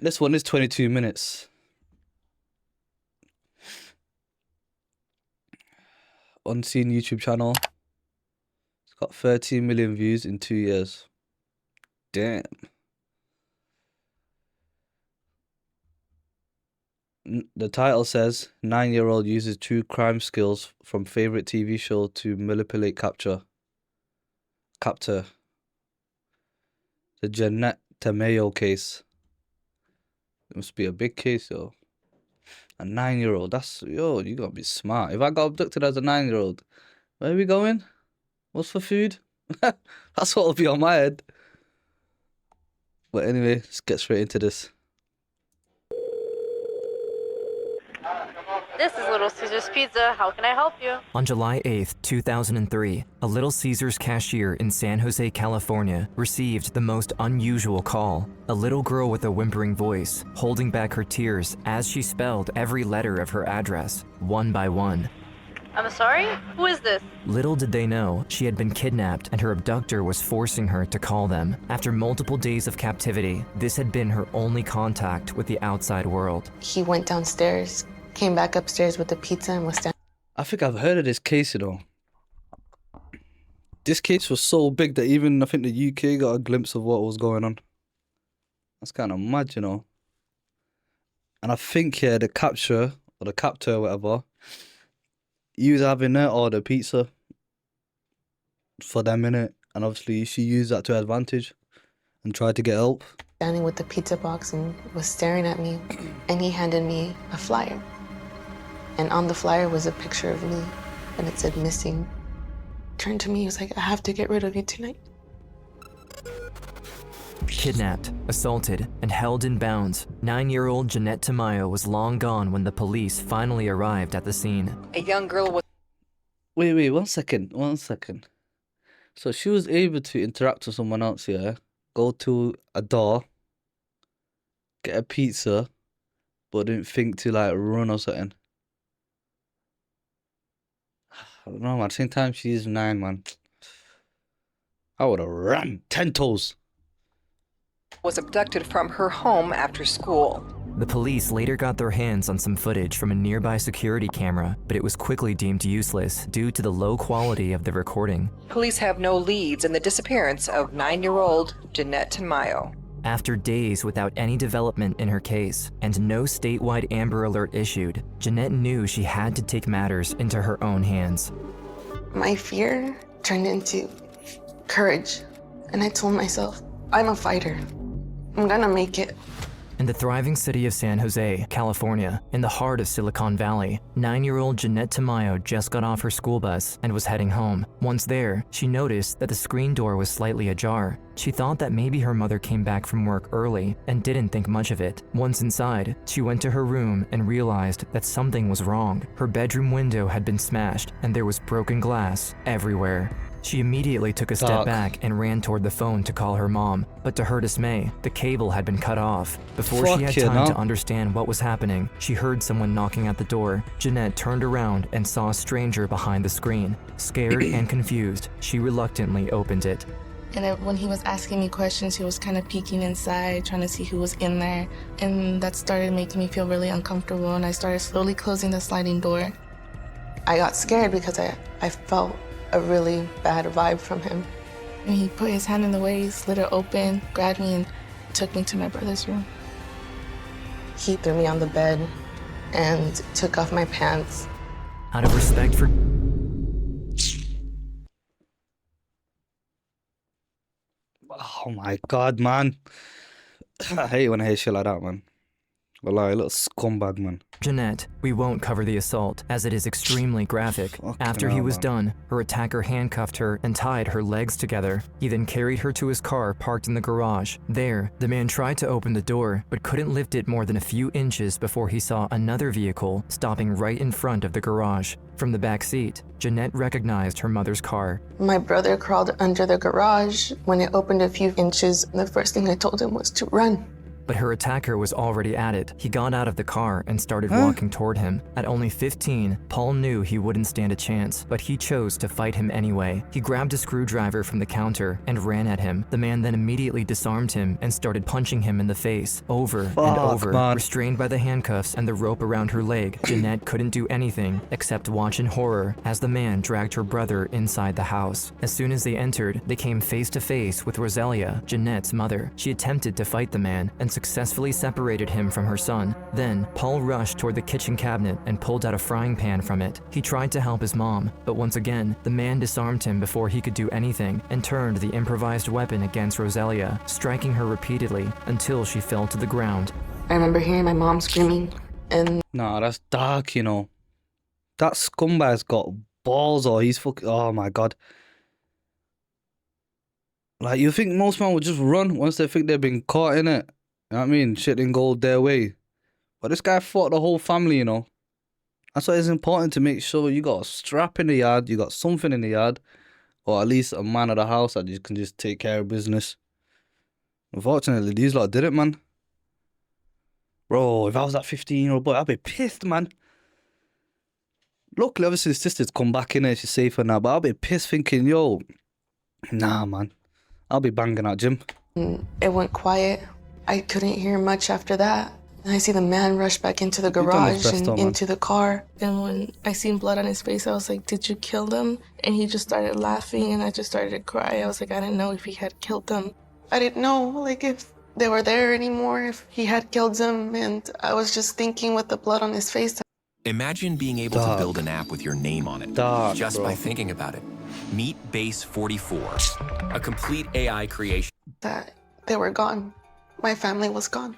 This one is 22 minutes. Unseen YouTube channel. It's got 13 million views in 2 years. Damn. The title says 9-year-old uses true crime skills from favorite TV show to manipulate capture. The Jeanette Tamayo case. It must be a big case, yo. A 9-year-old. That's, yo, you gotta be smart. If I got abducted as a 9-year-old, where are we going? What's for food? That's what'll be on my head. But anyway, let's get straight into this. This is Little Caesars Pizza. How can I help you? On July 8, 2003, a Little Caesars cashier in San Jose, California, received the most unusual call. A little girl with a whimpering voice, holding back her tears as she spelled every letter of her address, one by one. I'm sorry? Who is this? Little did they know she had been kidnapped and her abductor was forcing her to call them. After multiple days of captivity, this had been her only contact with the outside world. He went downstairs, came back upstairs with the pizza and was standing. I think I've heard of this case, you know. This case was so big that even I think the UK got a glimpse of what was going on. That's kind of mad, you know. And I think, yeah, the capture, or the captor or whatever, he was having her order pizza for them, innit? And obviously she used that to her advantage and tried to get help. Standing with the pizza box and was staring at me, and he handed me a flyer. And on the flyer was a picture of me, and it said missing. Turned to me, he was like, I have to get rid of you tonight. Kidnapped, assaulted, and held in bounds, 9-year-old Jeanette Tamayo was long gone when the police finally arrived at the scene. A young girl was... Wait, 1 second, 1 second. So she was able to interact with someone else, yeah? Go to a door, get a pizza, but didn't think to like run or something. I don't know, man. At the same time, she is 9, man. I would have run 10 toes. was abducted from her home after school. The police later got their hands on some footage from a nearby security camera, but it was quickly deemed useless due to the low quality of the recording. Police have no leads in the disappearance of 9-year-old Jeanette Tamayo. After days without any development in her case and no statewide Amber Alert issued, Jeanette knew she had to take matters into her own hands. My fear turned into courage, and I told myself, I'm a fighter. I'm gonna make it. In the thriving city of San Jose, California, in the heart of Silicon Valley, 9-year-old Jeanette Tamayo just got off her school bus and was heading home. Once there, she noticed that the screen door was slightly ajar. She thought that maybe her mother came back from work early and didn't think much of it. Once inside, she went to her room and realized that something was wrong. Her bedroom window had been smashed and there was broken glass everywhere. She immediately took a step back and ran toward the phone to call her mom, but to her dismay, the cable had been cut off. Before she had time to understand what was happening, she heard someone knocking at the door. Jeanette turned around and saw a stranger behind the screen. Scared and confused, she reluctantly opened it. And when he was asking me questions, he was kind of peeking inside, trying to see who was in there. And that started making me feel really uncomfortable, and I started slowly closing the sliding door. I got scared because I felt a really bad vibe from him. And he put his hand in the way, slid it open, grabbed me, and took me to my brother's room. He threw me on the bed and took off my pants. Out of respect for... Oh my God, man. I hate when I hear shit like that, man. Wallahi, a little scumbag, man. Jeanette, we won't cover the assault, as it is extremely graphic. After he was done, her attacker handcuffed her and tied her legs together. He then carried her to his car parked in the garage. There, the man tried to open the door, but couldn't lift it more than a few inches before he saw another vehicle stopping right in front of the garage. From the back seat, Jeanette recognized her mother's car. My brother crawled under the garage. When it opened a few inches, the first thing I told him was to run. but her attacker was already at it. He got out of the car and started walking toward him. At only 15, Paul knew he wouldn't stand a chance, but he chose to fight him anyway. He grabbed a screwdriver from the counter and ran at him. The man then immediately disarmed him and started punching him in the face over and over. Man. Restrained by the handcuffs and the rope around her leg, Jeanette couldn't do anything except watch in horror as the man dragged her brother inside the house. As soon as they entered, they came face to face with Rosalia, Jeanette's mother. She attempted to fight the man and successfully separated him from her son. Then, Paul rushed toward the kitchen cabinet and pulled out a frying pan from it. He tried to help his mom, but once again, the man disarmed him before he could do anything and turned the improvised weapon against Rosalia, striking her repeatedly until she fell to the ground. I remember hearing my mom screaming, and Nah, that's dark, you know. That scumbag's got balls, or he's fucking. Oh my god. Like, you think most men would just run once they think they've been caught in it. You know what I mean? Shit didn't go their way. But this guy fought the whole family, you know. That's why it's important to make sure you got a strap in the yard, you got something in the yard, or at least a man of the house that you can just take care of business. Unfortunately, these lot did it, man. Bro, if I was that 15-year-old boy, I'd be pissed, man. Luckily, obviously, his sister's come back in there, she's safer now, but I'll be pissed thinking, yo, nah, man. I'll be banging that gym. it went quiet. I couldn't hear much after that. And I see the man rush back into the done his garage best, and though, man. into the car. And when I seen blood on his face, I was like, did you kill them? And he just started laughing and I just started to cry. I was like, I didn't know if he had killed them. I didn't know, like, if they were there anymore, if he had killed them. And I was just thinking with the blood on his face. Imagine being able Dark. to build an app with your name on it, Dark, just bro. by thinking about it. Meet Base 44, a complete AI creation. That they were gone. My family was gone.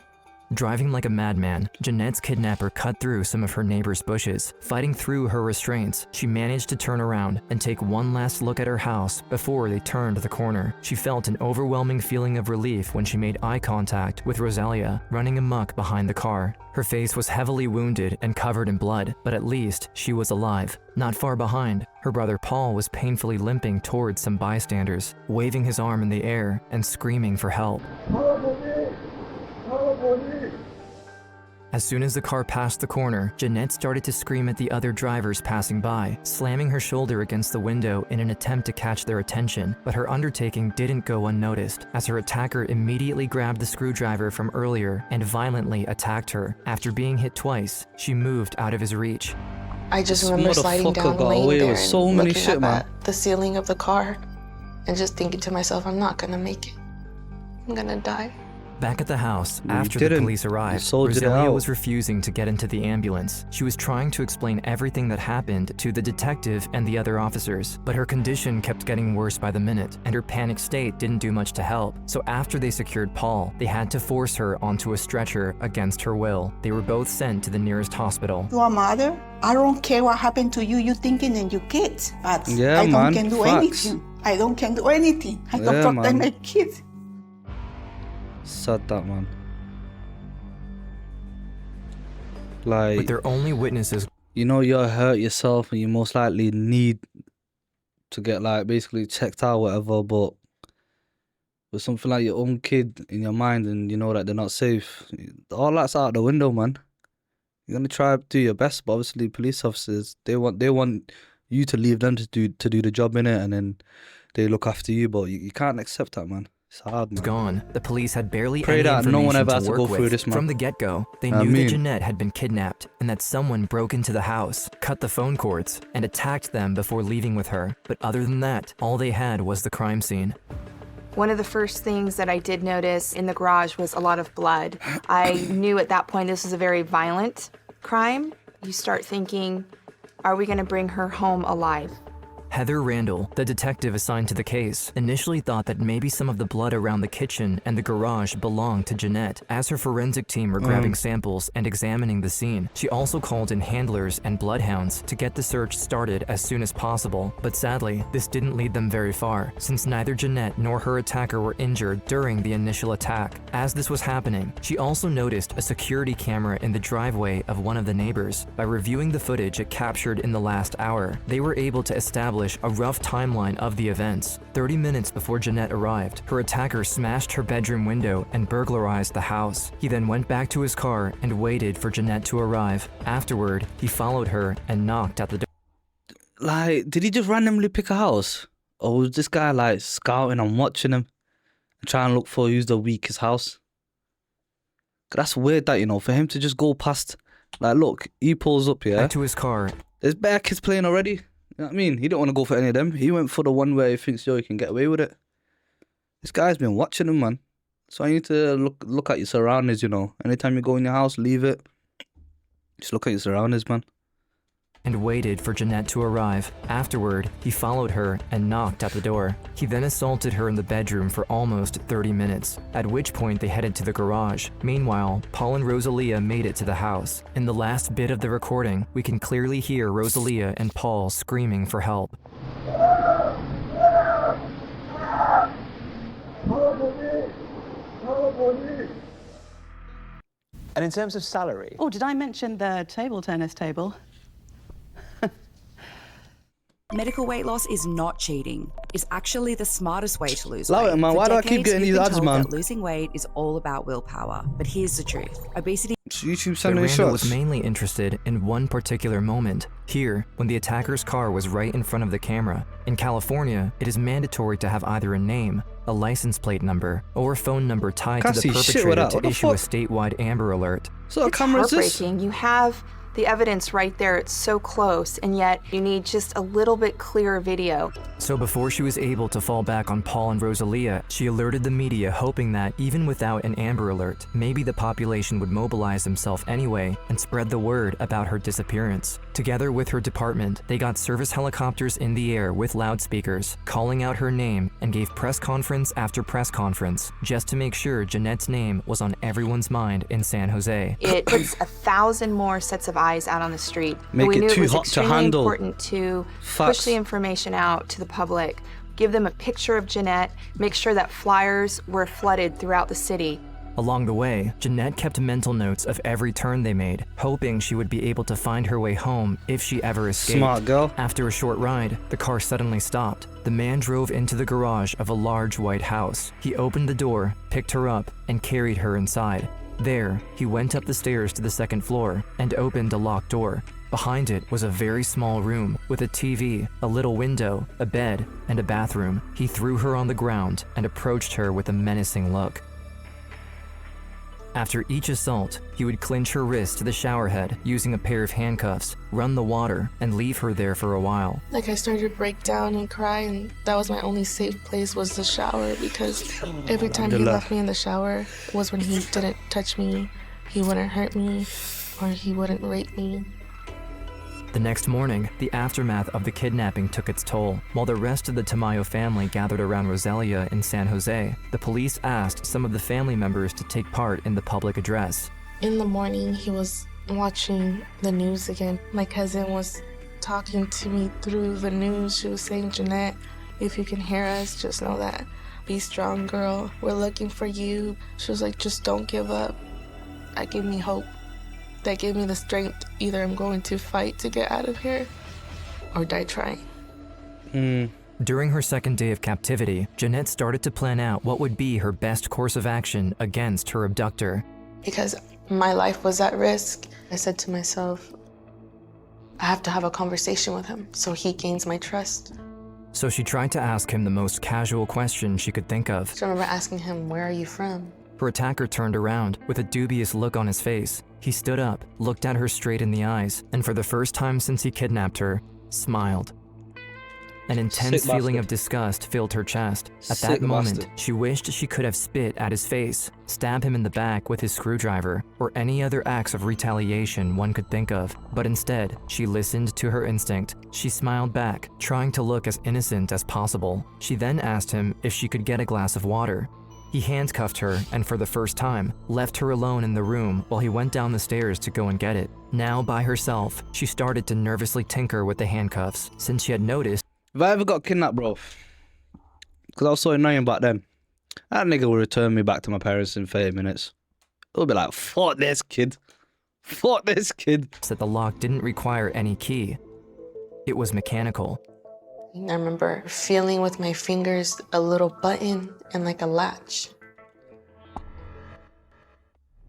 Driving like a madman, Jeanette's kidnapper cut through some of her neighbor's bushes. Fighting through her restraints, she managed to turn around and take one last look at her house before they turned the corner. She felt an overwhelming feeling of relief when she made eye contact with Rosalia, running amok behind the car. Her face was heavily wounded and covered in blood, but at least she was alive. Not far behind, her brother Paul was painfully limping towards some bystanders, waving his arm in the air and screaming for help. As soon as the car passed the corner, Jeanette started to scream at the other drivers passing by, slamming her shoulder against the window in an attempt to catch their attention. But her undertaking didn't go unnoticed, as her attacker immediately grabbed the screwdriver from earlier and violently attacked her. After being hit twice, she moved out of his reach. I just This remember sliding motherfucker down, got laying away there with and so many looking shit, up man. at the ceiling of the car and just thinking to myself, I'm not gonna make it. I'm gonna die. Back at the house, You after the didn't. police You arrived, soldiered it Rosalia out. was refusing to get into the ambulance. She was trying to explain everything that happened to the detective and the other officers, but her condition kept getting worse by the minute, and her panic state didn't do much to help. So after they secured Paul, they had to force her onto a stretcher against her will. They were both sent to the nearest hospital. To a mother, I don't care what happened to you, you thinking and your kids, but Yeah, I don't man, can do facts. anything. I don't can do anything. I can Yeah, protect man. my kids. Sad that, man. Like, With their only witnesses you know you're hurt yourself and you most likely need to get, like, basically checked out, whatever, but with something like your own kid in your mind and you know that they're not safe, all that's out the window, man. You're gonna try to do your best, but obviously police officers, they want you to leave them to do the job, innit, and then they look after you, but you can't accept that, man. It's hard, man. gone, the police had barely Pray any that no one information ever has to work go through with. this, man. From the get-go, they I knew mean- that Jeanette had been kidnapped and that someone broke into the house, cut the phone cords, and attacked them before leaving with her. But other than that, all they had was the crime scene. One of the first things that I did notice in the garage was a lot of blood. I knew at that point this was a very violent crime. You start thinking, are we gonna bring her home alive? Heather Randall, the detective assigned to the case, initially thought that maybe some of the blood around the kitchen and the garage belonged to Jeanette. As her forensic team were grabbing samples and examining the scene, she also called in handlers and bloodhounds to get the search started as soon as possible. But sadly, this didn't lead them very far, since neither Jeanette nor her attacker were injured during the initial attack. As this was happening, she also noticed a security camera in the driveway of one of the neighbors. By reviewing the footage it captured in the last hour, they were able to establish establish a rough timeline of the events. 30 minutes before Jeanette arrived, her attacker smashed her bedroom window and burglarized the house. He then went back to his car and waited for Jeanette to arrive. Afterward, he followed her and knocked at the door. Like, did he just randomly pick a house? Or was this guy like scouting and watching him and trying to look for who's the weakest house? That's weird that, you know, for him to just go past, like, look, he pulls up here. Back to his car. There's bare kids playing already. You know what I mean? He don't want to go for any of them. He went for the one where he thinks, yo, he can get away with it. This guy's been watching him, man. So I need to look at your surroundings, you know. Anytime you go in your house, leave it. Just look at your surroundings, man. And waited for Jeanette to arrive. Afterward, he followed her and knocked at the door. He then assaulted her in the bedroom for almost 30 minutes, at which point they headed to the garage. Meanwhile, Paul and Rosalia made it to the house. In the last bit of the recording, we can clearly hear Rosalia and Paul screaming for help. And in terms of salary? Oh, did I mention the table tennis table? Medical weight loss is not cheating. It's actually the smartest way to lose Allow weight. it, man. For Why do I keep decades, getting we've these been ads, told man? that losing weight is all about willpower. But here's the truth. Obesity... YouTube But sending me Randall shots. was mainly interested in one particular moment. Here, when the attacker's car was right in front of the camera. In California, it is mandatory to have either a name, a license plate number, or a phone number tied Can't to see the shit with perpetrator that. to What the issue a fuck? statewide Amber Alert. So It's heartbreaking. You have the evidence right there. It's so close, and yet you need just a little bit clearer video. So before she was able to fall back on Paul and Rosalia, she alerted the media, hoping that, even without an Amber Alert, maybe the population would mobilize themselves anyway and spread the word about her disappearance. Together with her department, they got service helicopters in the air with loudspeakers, calling out her name, and gave press conference after press conference, just to make sure Jeanette's name was on everyone's mind in San Jose. It puts 1,000 more sets of eyes out on the street. Make But we it knew too it was hot to extremely handle. important to Facts. push the information out to the public, give them a picture of Jeanette, make sure that flyers were flooded throughout the city. Along the way, Jeanette kept mental notes of every turn they made, hoping she would be able to find her way home if she ever escaped. Smart girl. After a short ride, the car suddenly stopped. The man drove into the garage of a large white house. He opened the door, picked her up, and carried her inside. There, he went up the stairs to the second floor and opened a locked door. Behind it was a very small room with a TV, a little window, a bed, and a bathroom. He threw her on the ground and approached her with a menacing look. After each assault, he would clinch her wrist to the shower head using a pair of handcuffs, run the water, and leave her there for a while. Like, I started to break down and cry, and that was my only safe place, was the shower, because every time he left me in the shower was when he didn't touch me, he wouldn't hurt me, or he wouldn't rape me. The next morning, the aftermath of the kidnapping took its toll. While the rest of the Tamayo family gathered around Rosalia in San Jose, the police asked some of the family members to take part in the public address. In the morning, he was watching the news again. My cousin was talking to me through the news. She was saying, Jeanette, if you can hear us, just know that. Be strong, girl. We're looking for you. She was like, just don't give up. That gave me hope. That gave me the strength. Either I'm going to fight to get out of here or die trying. During her second day of captivity, Jeanette started to plan out what would be her best course of action against her abductor. Because my life was at risk, I said to myself, I have to have a conversation with him so he gains my trust. So she tried to ask him the most casual question she could think of. So I remember asking him, where are you from? Her attacker turned around with a dubious look on his face. He stood up, looked at her straight in the eyes, and for the first time since he kidnapped her, smiled. An intense Sick feeling bastard. of disgust filled her chest. At Sick that moment, bastard. she wished she could have spit at his face, stab him in the back with his screwdriver, or any other acts of retaliation one could think of. But instead, she listened to her instinct. She smiled back, trying to look as innocent as possible. She then asked him if she could get a glass of water. He handcuffed her and for the first time, left her alone in the room while he went down the stairs to go and get it. Now by herself, she started to nervously tinker with the handcuffs since she had noticed If I ever got kidnapped, bro, because I was so annoying back then, that nigga would return me back to my parents in 30 minutes. It would be like, fuck this kid. Fuck this kid. that the lock didn't require any key. It was mechanical. I remember feeling with my fingers a little button and like a latch.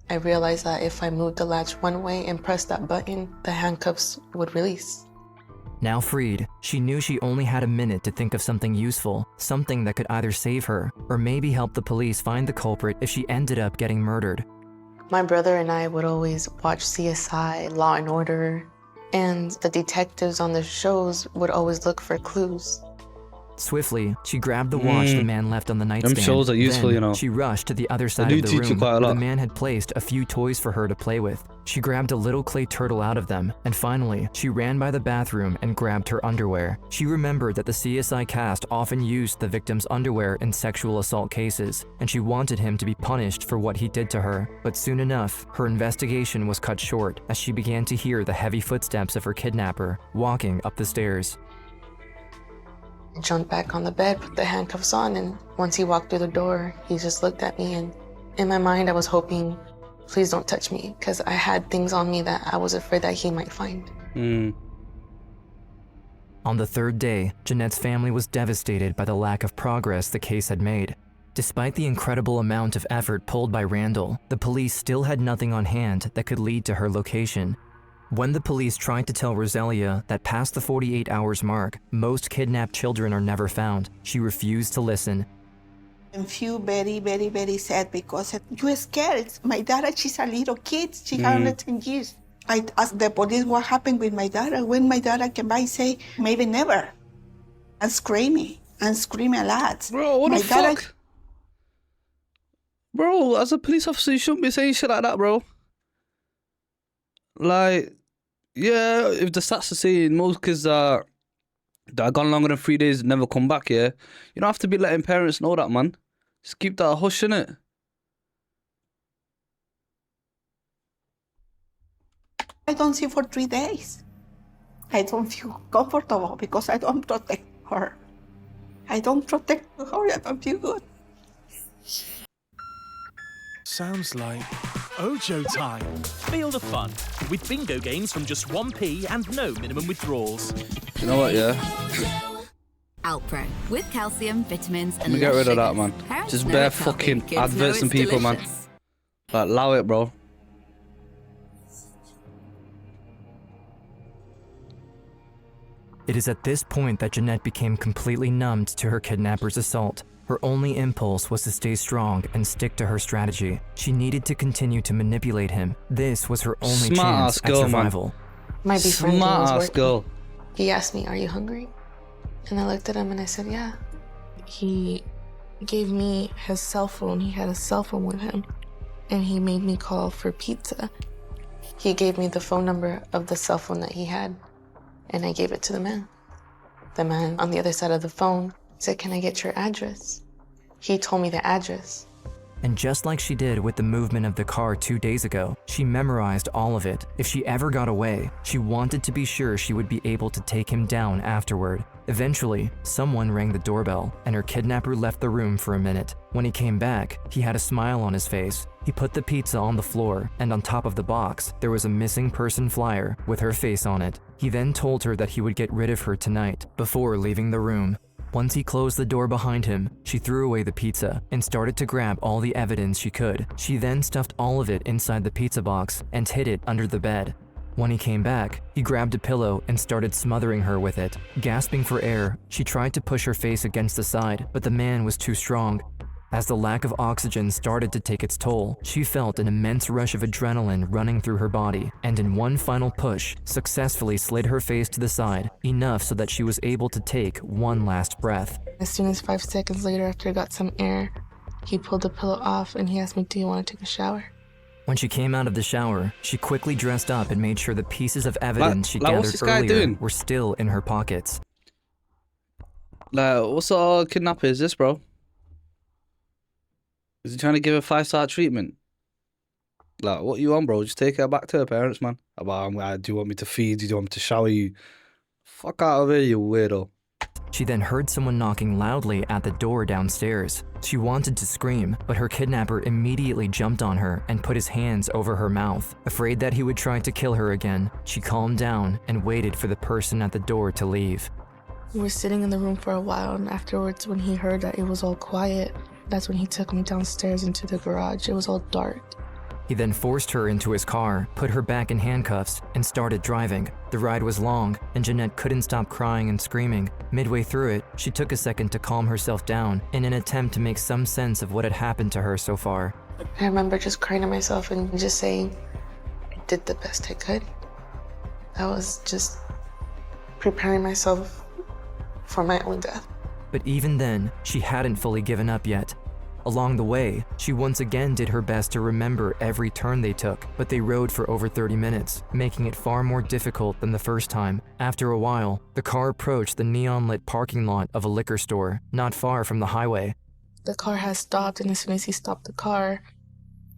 I realized that if I moved the latch one way and pressed that button, the handcuffs would release. Now freed, she knew she only had a minute to think of something useful, something that could either save her or maybe help the police find the culprit if she ended up getting murdered. My brother and I would always watch CSI, Law and Order, and the detectives on the shows would always look for clues. Swiftly, she grabbed the watch the man left on the nightstand. Them shows are useful, Then, you know. she rushed to the other side do of the teach you room quite a where the lot. man had placed a few toys for her to play with. She grabbed a little clay turtle out of them, and finally, she ran by the bathroom and grabbed her underwear. She remembered that the CSI cast often used the victim's underwear in sexual assault cases, and she wanted him to be punished for what he did to her. But soon enough, her investigation was cut short as she began to hear the heavy footsteps of her kidnapper walking up the stairs. I jumped back on the bed, put the handcuffs on, and once he walked through the door, he just looked at me, and in my mind I was hoping, please don't touch me, because I had things on me that I was afraid that he might find. On the third day, Jeanette's family was devastated by the lack of progress the case had made. Despite the incredible amount of effort pulled by Randall, the police still had nothing on hand that could lead to her location. When the police tried to tell Rosalia that past the 48 hours mark, most kidnapped children are never found, she refused to listen. I feel very, very, very sad because you're scared. My daughter, she's a little kid. She got under 10 years. I asked the police what happened with my daughter. When my daughter came by, say, maybe never. I'm screaming a lot. Bro, what my the fuck? Bro, as a police officer, you shouldn't be saying shit like that, bro. Like, yeah, if the stats are saying most kids that are gone longer than 3 days never come back, yeah, you don't have to be letting parents know that, man. Just keep that hush, innit? I don't see for 3 days. I don't feel comfortable because I don't protect her. I don't protect her. I don't feel good. Sounds like Ojo time. Feel the fun with bingo games from just 1p and no minimum withdrawals. You know what, yeah? Alpro with calcium, vitamins, and Let me get rid of that, man. Just bare fucking adverts and people, man. Like, allow it, bro. It is at this point that Jeanette became completely numbed to her kidnapper's assault. Her only impulse was to stay strong and stick to her strategy. She needed to continue to manipulate him. This was her only chance at survival. My befriend Smart was ass girl. He asked me, "Are you hungry?" And I looked at him and I said, "Yeah." He gave me his cell phone. He had a cell phone with him, and he made me call for pizza. He gave me the phone number of the cell phone that he had, and I gave it to the man. The man on the other side of the phone said, "Can I get your address?" He told me the address. And just like she did with the movement of the car 2 days ago, she memorized all of it. If she ever got away, she wanted to be sure she would be able to take him down afterward. Eventually, someone rang the doorbell, and her kidnapper left the room for a minute. When he came back, he had a smile on his face. He put the pizza on the floor, and on top of the box, there was a missing person flyer with her face on it. He then told her that he would get rid of her tonight, before leaving the room. Once he closed the door behind him, she threw away the pizza and started to grab all the evidence she could. She then stuffed all of it inside the pizza box and hid it under the bed. When he came back, he grabbed a pillow and started smothering her with it. Gasping for air, she tried to push her face against the side, but the man was too strong. As the lack of oxygen started to take its toll, she felt an immense rush of adrenaline running through her body, and in one final push, successfully slid her face to the side, enough so that she was able to take one last breath. As soon as 5 seconds later, after I got some air, he pulled the pillow off and he asked me, "Do you want to take a shower?" When she came out of the shower, she quickly dressed up and made sure the pieces of evidence she what's gathered this guy earlier doing? were still in her pockets. Like, what sort of kidnapper is this, bro? Is he trying to give her 5-star treatment? Like, what you on, bro? Just take her back to her parents, man. Do you want me to feed you? Do you want me to shower you? Fuck out of here, you weirdo. She then heard someone knocking loudly at the door downstairs. She wanted to scream, but her kidnapper immediately jumped on her and put his hands over her mouth. Afraid that he would try to kill her again, she calmed down and waited for the person at the door to leave. We were sitting in the room for a while, and afterwards, when he heard that it was all quiet, that's when he took me downstairs into the garage. It was all dark. He then forced her into his car, put her back in handcuffs, and started driving. The ride was long, and Jeanette couldn't stop crying and screaming. Midway through it, she took a second to calm herself down in an attempt to make some sense of what had happened to her so far. I remember just crying to myself and just saying, I did the best I could. I was just preparing myself for my own death. But even then, she hadn't fully given up yet. Along the way, she once again did her best to remember every turn they took, but they rode for over 30 minutes, making it far more difficult than the first time. After a while, the car approached the neon-lit parking lot of a liquor store, not far from the highway. The car had stopped, and as soon as he stopped the car,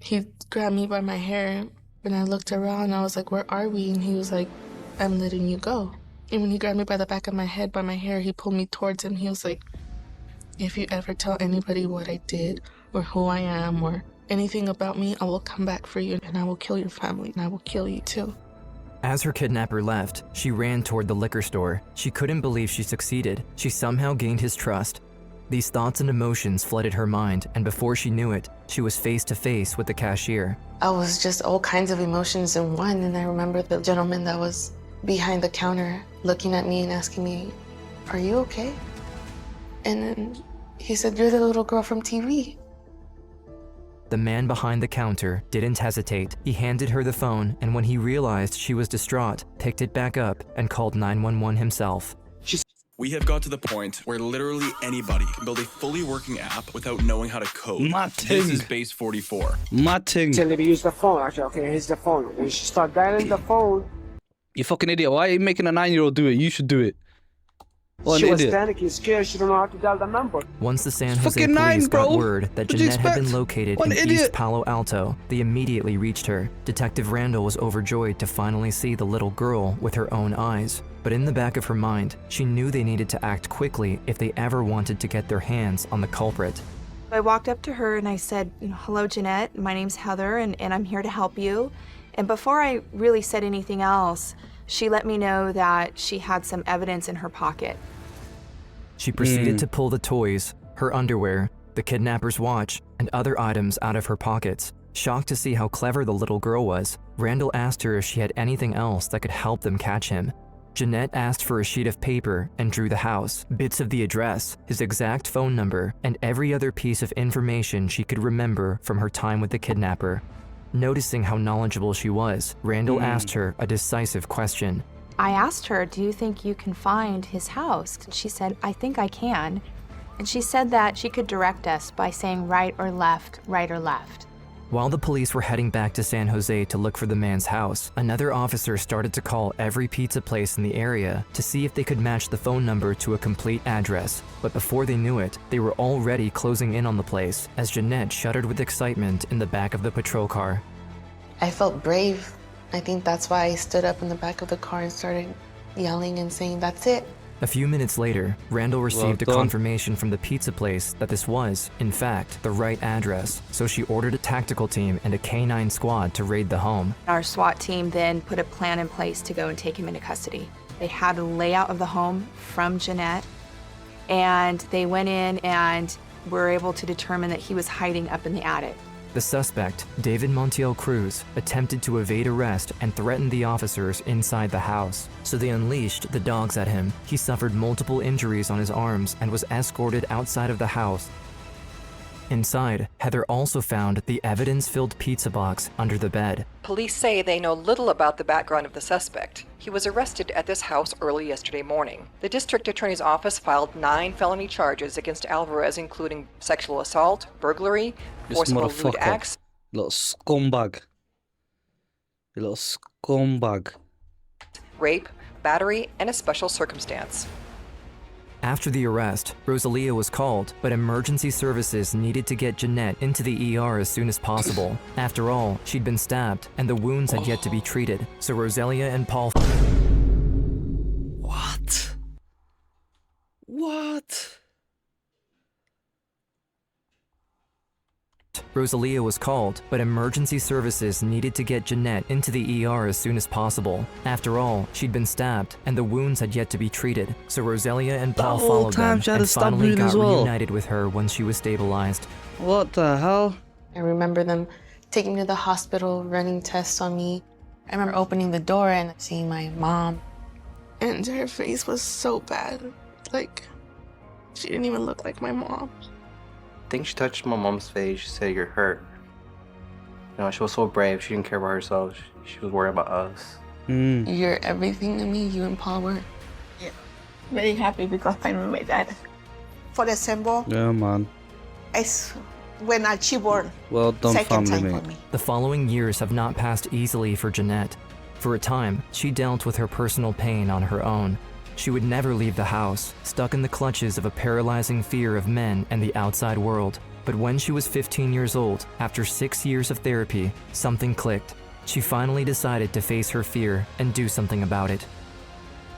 he grabbed me by my hair, and I looked around, and I was like, where are we? And he was like, I'm letting you go. And when he grabbed me by the back of my head, by my hair, he pulled me towards him. He was like, if you ever tell anybody what I did or who I am or anything about me, I will come back for you and I will kill your family and I will kill you too. As her kidnapper left, she ran toward the liquor store. She couldn't believe she succeeded. She somehow gained his trust. These thoughts and emotions flooded her mind, and before she knew it, she was face to face with the cashier. I was just all kinds of emotions in one, and I remember the gentleman that was behind the counter looking at me and asking me, are you okay? And then he said, you're the little girl from TV. The man behind the counter didn't hesitate. He handed her the phone, and when he realized she was distraught, picked it back up and called 911 himself. We have got to the point where literally anybody can build a fully working app without knowing how to code. This is Base 44. Tell me to use the phone. Actually, okay, here's the phone. You should start dialing the phone. You fucking idiot. Why are you making a 9-year-old do it? You should do it. What she an was idiot. panicking, scared. She don't know how to dial the number. Once the San Jose fucking police 9, bro. got word that What'd you Jeanette had been expect? located What in an East idiot. Palo Alto, they immediately reached her. Detective Randall was overjoyed to finally see the little girl with her own eyes. But in the back of her mind, she knew they needed to act quickly if they ever wanted to get their hands on the culprit. I walked up to her and I said, hello, Jeanette. My name's Heather, and I'm here to help you. And before I really said anything else, she let me know that she had some evidence in her pocket. She proceeded to pull the toys, her underwear, the kidnapper's watch, and other items out of her pockets. Shocked to see how clever the little girl was, Randall asked her if she had anything else that could help them catch him. Jeanette asked for a sheet of paper and drew the house, bits of the address, his exact phone number, and every other piece of information she could remember from her time with the kidnapper. Noticing how knowledgeable she was, Randall asked her a decisive question. I asked her, do you think you can find his house? And she said, I think I can. And she said that she could direct us by saying right or left, right or left. While the police were heading back to San Jose to look for the man's house, another officer started to call every pizza place in the area to see if they could match the phone number to a complete address. But before they knew it, they were already closing in on the place as Jeanette shuddered with excitement in the back of the patrol car. I felt brave. I think that's why I stood up in the back of the car and started yelling and saying, that's it. A few minutes later, Randall received a done. confirmation from the pizza place that this was, in fact, the right address, so she ordered a tactical team and a K-9 squad to raid the home. Our SWAT team then put a plan in place to go and take him into custody. They had a layout of the home from Jeanette, and they went in and were able to determine that he was hiding up in the attic. The suspect, David Montiel Cruz, attempted to evade arrest and threatened the officers inside the house, so they unleashed the dogs at him. He suffered multiple injuries on his arms and was escorted outside of the house. Inside, Heather also found the evidence-filled pizza box under the bed. Police say they know little about the background of the suspect. He was arrested at this house early yesterday morning. The district attorney's office filed 9 felony charges against Alvarez, including sexual assault, burglary, forcible lewd acts, Little scumbag. You little scumbag. rape, battery, and a special circumstance. After the arrest, Rosalia was called, but emergency services needed to get Jeanette into the ER as soon as possible. After all, she'd been stabbed, and the wounds had yet to be treated, so Rosalia and Paul... What? What? Rosalia was called, but emergency services needed to get Jeanette into the ER as soon as possible. After all, she'd been stabbed, and the wounds had yet to be treated, so Rosalia and Paul followed them and finally got reunited with her once she was stabilized. What the hell? I remember them taking me to the hospital, running tests on me. I remember opening the door and seeing my mom. And her face was so bad. Like, she didn't even look like my mom. I think she touched my mom's face. She said, "You're hurt." You know, she was so brave. She didn't care about herself. She was worried about us. You're everything to me, you and Paul were. Yeah. Very happy because I met my dad. For example, Yeah, man. it's when she born. Well done, Second family time mate. for me. The following years have not passed easily for Jeanette. For a time, she dealt with her personal pain on her own. She would never leave the house, stuck in the clutches of a paralyzing fear of men and the outside world. But when she was 15 years old, after 6 years of therapy, something clicked. She finally decided to face her fear and do something about it.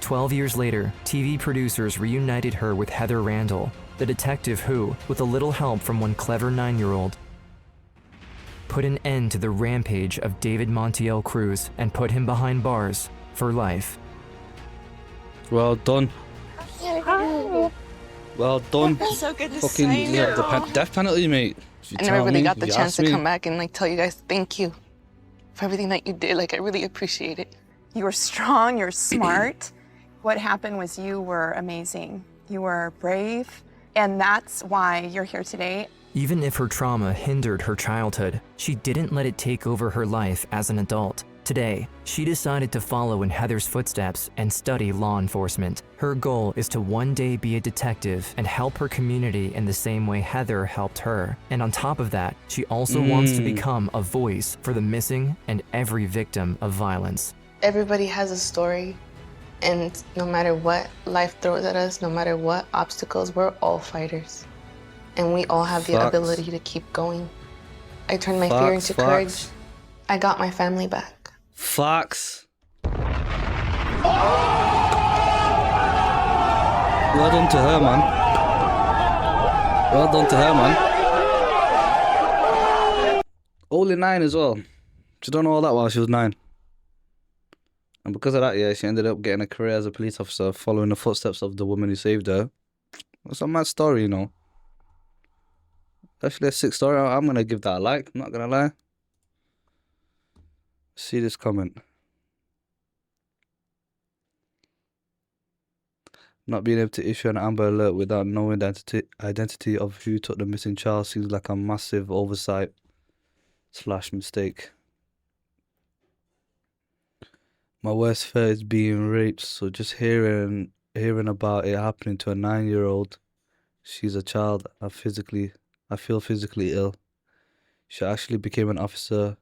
12 years later, TV producers reunited her with Heather Randall, the detective who, with a little help from one clever 9-year-old, put an end to the rampage of David Montiel Cruz and put him behind bars for life. Well done. Well done. So good to Fucking see you. yeah, the death penalty, mate. If you I never tell really me, got the if you chance ask to me. come back and like tell you guys thank you for everything that you did. Like, I really appreciate it. You were strong, you're smart. What happened was you were amazing. You were brave, and that's why you're here today. Even if her trauma hindered her childhood, she didn't let it take over her life as an adult. Today, she decided to follow in Heather's footsteps and study law enforcement. Her goal is to one day be a detective and help her community in the same way Heather helped her. And on top of that, she also wants to become a voice for the missing and every victim of violence. Everybody has a story, and no matter what life throws at us, no matter what obstacles, we're all fighters. And we all have the Facts. ability to keep going. I turned my fear into courage. I got my family back. Facts. Well done to her, man. Well done to her, man. Only 9 as well. She done all that while she was 9. And because of that, yeah, she ended up getting a career as a police officer, following the footsteps of the woman who saved her. It's a mad story, you know. Actually, a sick story. I'm going to give that a like. I'm not going to lie. See this comment. Not being able to issue an Amber Alert without knowing the identity of who took the missing child seems like a massive oversight / mistake. My worst fear is being raped, so just hearing about it happening to a 9-year-old, she's a child, I feel physically ill. She actually became an officer.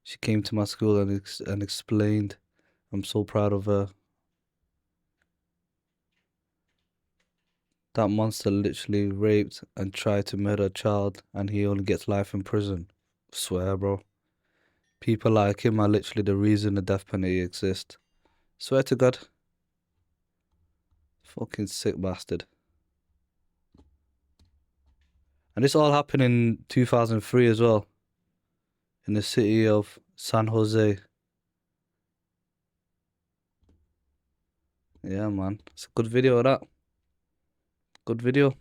She came to my school and explained. I'm so proud of her. That monster literally raped and tried to murder a child, and he only gets life in prison. Swear, bro. People like him are literally the reason the death penalty exists. Swear to God. Fucking sick bastard. And this all happened in 2003 as well. In the city of San Jose. Yeah, man. It's a good video of that. Good video.